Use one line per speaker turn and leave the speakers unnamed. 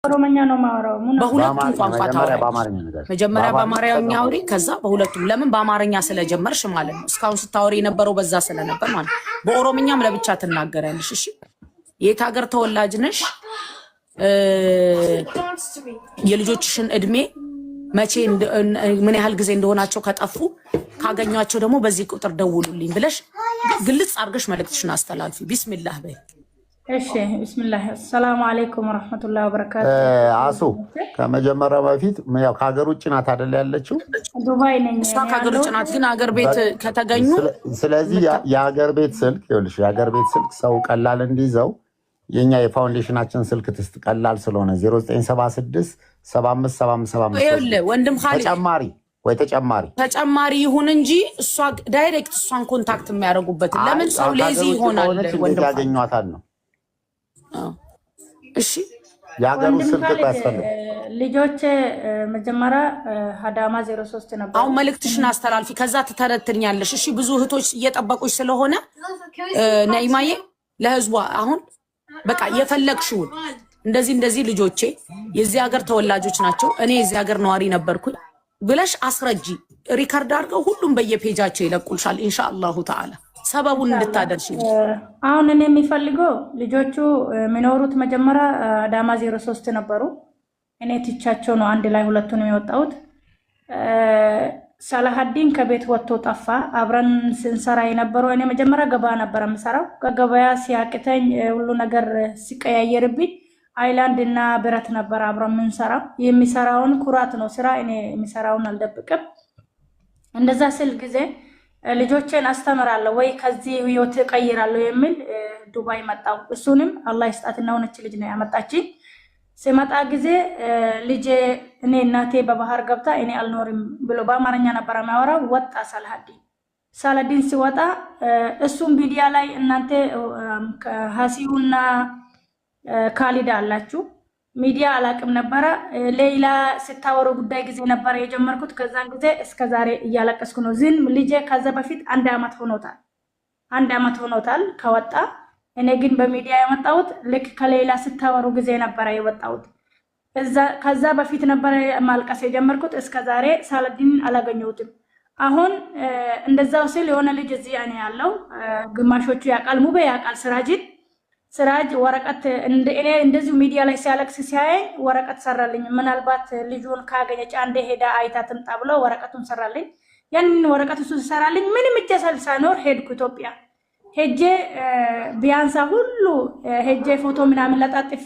ኦሮሞኛ ነው ማወራው
በሁለቱም ቋንቋ ታወራለሽ። መጀመሪያ በአማርኛ አውሪ፣ ከዛ በሁለቱም። ለምን በአማርኛ ስለጀመርሽ ማለት ነው። እስካሁን ስታወሪ የነበረው በዛ ስለነበር ማለት ነው። በኦሮምኛም ለብቻ ትናገራለሽ። እሺ፣ የት ሀገር ተወላጅ ነሽ? የልጆችሽን እድሜ መቼ ምን ያህል ጊዜ እንደሆናቸው ከጠፉ ካገኟቸው ደግሞ በዚህ ቁጥር ደውሉልኝ ብለሽ ግልጽ አድርገሽ መልእክትሽን አስተላልፊ። ቢስሚላህ በይ።
እሺ ቢስሚላህ። ሰላም አለይኩም ወራህመቱላሂ ወበረካቱ።
አሱ ከመጀመሪያው በፊት ያው ከሀገር ውጭ ናት አይደል ያለችው?
ዱባይ ነኝ።
እሷ ከሀገር ውጭ ናት፣ ግን ሀገር ቤት ከተገኙ
ስለዚህ የሀገር ቤት ስልክ ይኸውልሽ፣ የሀገር ቤት ስልክ ሰው ቀላል እንዲይዘው የኛ የፋውንዴሽናችን ስልክ ትስጥ ቀላል ስለሆነ 0976 757575
ይኸውልህ ወንድም ኻሊድ
ተጨማሪ
ይሁን እንጂ እሷ ዳይሬክት እሷን ኮንታክት የሚያደርጉበት ለምን ሰው ሌዚ ይሆናል?
ወንድም ያገኟታል ነው።
እሺ
የሀገሩ ስልክ ያስፈልግ
ልጆች መጀመሪያ ሀዳማ 03 ነበር።
አሁን መልእክትሽን አስተላልፊ፣ ከዛ ትተረትኛለሽ። እሺ ብዙ እህቶች እየጠበቁሽ ስለሆነ ነይማዬ ለህዝቧ አሁን በቃ የፈለግሽውን እንደዚህ ልጆቼ የዚህ ሀገር ተወላጆች ናቸው፣ እኔ የዚህ ሀገር ነዋሪ ነበርኩኝ ብለሽ አስረጂ። ሪከርድ አድርገው ሁሉም በየፔጃቸው ይለቁልሻል ኢንሻአላሁ ተዓላ ሰበቡን እንድታደርሽ።
አሁን እኔ የሚፈልገው ልጆቹ የሚኖሩት መጀመሪያ አዳማ 03 ነበሩ። እኔ ትቻቸው ነው አንድ ላይ ሁለቱንም የወጣሁት። ሰላሀዲን ከቤት ወጥቶ ጠፋ። አብረን ስንሰራ የነበረው እኔ መጀመሪያ ገበያ ነበር የምሰራው። ከገበያ ሲያቅተኝ ሁሉ ነገር ሲቀያየርብኝ አይላንድ እና ብረት ነበር አብረን የምንሰራው። የሚሰራውን ኩራት ነው ስራ፣ እኔ የሚሰራውን አልደብቅም። እንደዛ ስል ጊዜ ልጆቼን አስተምራለሁ ወይ ከዚህ ህይወት እቀይራለሁ የሚል ዱባይ መጣው። እሱንም አላህ ይስጣትና ሆነች ልጅ ነው ያመጣችኝ። ሲመጣ ጊዜ ልጄ እኔ እናቴ በባህር ገብታ እኔ አልኖርም ብሎ በአማርኛ ነበር የሚያወራው። ወጣ ሳላዲን ሲወጣ እሱም ሚዲያ ላይ እናንተ ሀሲዩና ካሊድ አላችሁ ሚዲያ አላቅም ነበረ። ሌላ ስታወሩ ጉዳይ ጊዜ ነበረ የጀመርኩት። ከዛን ጊዜ እስከ ዛሬ እያለቀስኩ ነው። ዝም ልጄ ከዛ በፊት አንድ አመት ሆኖታል ከወጣ። እኔ ግን በሚዲያ የመጣሁት ልክ ከሌላ ስታወሩ ጊዜ ነበረ የወጣሁት። ከዛ በፊት ነበረ ማልቀስ የጀመርኩት። እስከ ዛሬ ሳላዲንን አላገኘሁትም። አሁን እንደዛው ስል የሆነ ልጅ እዚህ እኔ ያለው ግማሾቹ ያውቃል፣ ሙቤ ያውቃል፣ ስራጅ ወረቀት እኔ እንደዚሁ ሚዲያ ላይ ሲያለቅስ ሲያየኝ ወረቀት ሰራልኝ። ምናልባት ልጁን ካገኘች አንዴ ሄዳ አይታ ትምጣ ብሎ ወረቀቱን ሰራልኝ። ያንን ወረቀቱ ሰራልኝ ምንም እጄ ሳልኖር ሄድኩ ኢትዮጵያ። ሄጄ ቢያንሳ ሁሉ ሄጄ ፎቶ ምናምን ለጣጥፌ